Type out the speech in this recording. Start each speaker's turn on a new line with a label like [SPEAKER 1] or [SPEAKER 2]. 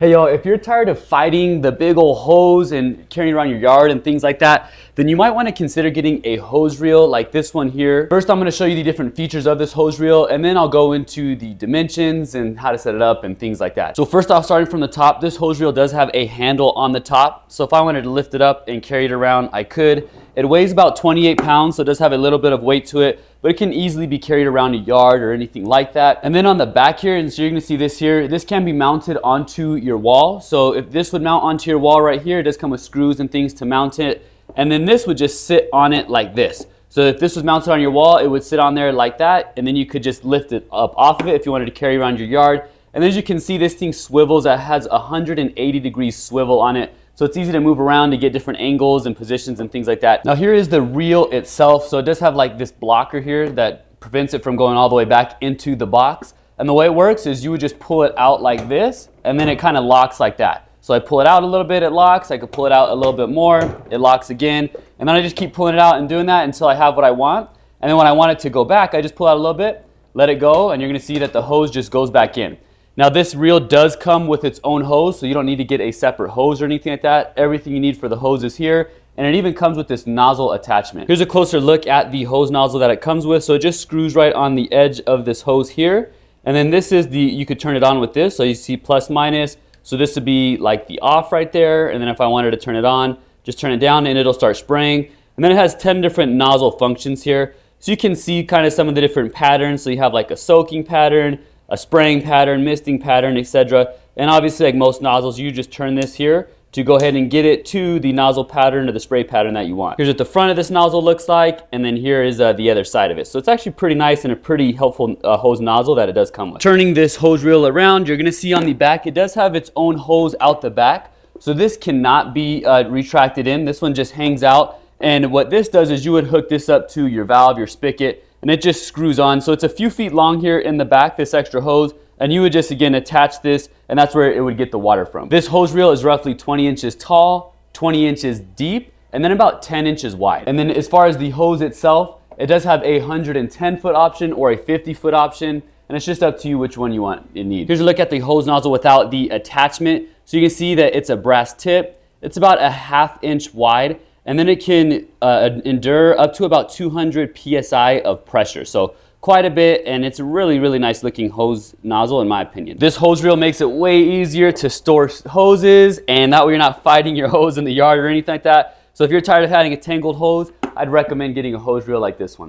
[SPEAKER 1] Hey y'all, if you're tired of fighting the big old hose and carrying around your yard and things like that, then you might want to consider getting a hose reel like this one here. First, I'm going to show you the different features of this hose reel, and then I'll go into the dimensions and how to set it up and things like that. So first off, starting from the top, this hose reel does have a handle on the top. So if I wanted to lift it up and carry it around, I could. It weighs about 28 pounds, so it does have a little bit of weight to it, but it can easily be carried around a yard or anything like that. And then on the back here, and so you're gonna see this here, this can be mounted onto your wall. So if this would mount onto your wall right here, it does come with screws and things to mount it. And then this would just sit on it like this. So if this was mounted on your wall, it would sit on there like that, and then you could just lift it up off of it if you wanted to carry around your yard. And as you can see, this thing swivels. It has 180 degrees swivel on it. So it's easy to move around to get different angles and positions and things like that. Now here is the reel itself. So it does have like this blocker here that prevents it from going all the way back into the box. And the way it works is you would just pull it out like this, and then it kind of locks like that. So I pull it out a little bit, it locks. I could pull it out a little bit more, it locks again. And then I just keep pulling it out and doing that until I have what I want. And then when I want it to go back, I just pull out a little bit, let it go, and you're gonna see that the hose just goes back in. Now this reel does come with its own hose, so you don't need to get a separate hose or anything like that. Everything you need for the hose is here, and it even comes with this nozzle attachment. Here's a closer look at the hose nozzle that it comes with. So it just screws right on the edge of this hose here. And then this is you could turn it on with this, so you see plus minus. So this would be like the off right there, and then if I wanted to turn it on, just turn it down and it'll start spraying. And then it has 10 different nozzle functions here. So you can see kind of some of the different patterns. So you have like a soaking pattern, a spraying pattern, misting pattern, etc. And obviously, like most nozzles, you just turn this here to go ahead and get it to the nozzle pattern or the spray pattern that you want. Here's what the front of this nozzle looks like, and then here is the other side of it. So it's actually pretty nice and a pretty helpful hose nozzle that it does come with. Turning this hose reel around, you're gonna see on the back, it does have its own hose out the back. So this cannot be retracted in. This one just hangs out. And what this does is you would hook this up to your valve, your spigot, and it just screws on. So it's a few feet long here in the back, this extra hose, and you would just again attach this, and that's where it would get the water from. This hose reel is roughly 20 inches tall, 20 inches deep, and then about 10 inches wide. And then as far as the hose itself, it does have a 110-foot option or a 50-foot option, and it's just up to you which one you want and need. Here's a look at the hose nozzle without the attachment. So you can see that it's a brass tip. It's about a 1/2 inch wide, and then it can endure up to about 200 PSI of pressure. So quite a bit, and it's a really, really nice looking hose nozzle in my opinion. This hose reel makes it way easier to store hoses, and that way you're not fighting your hose in the yard or anything like that. So if you're tired of having a tangled hose, I'd recommend getting a hose reel like this one.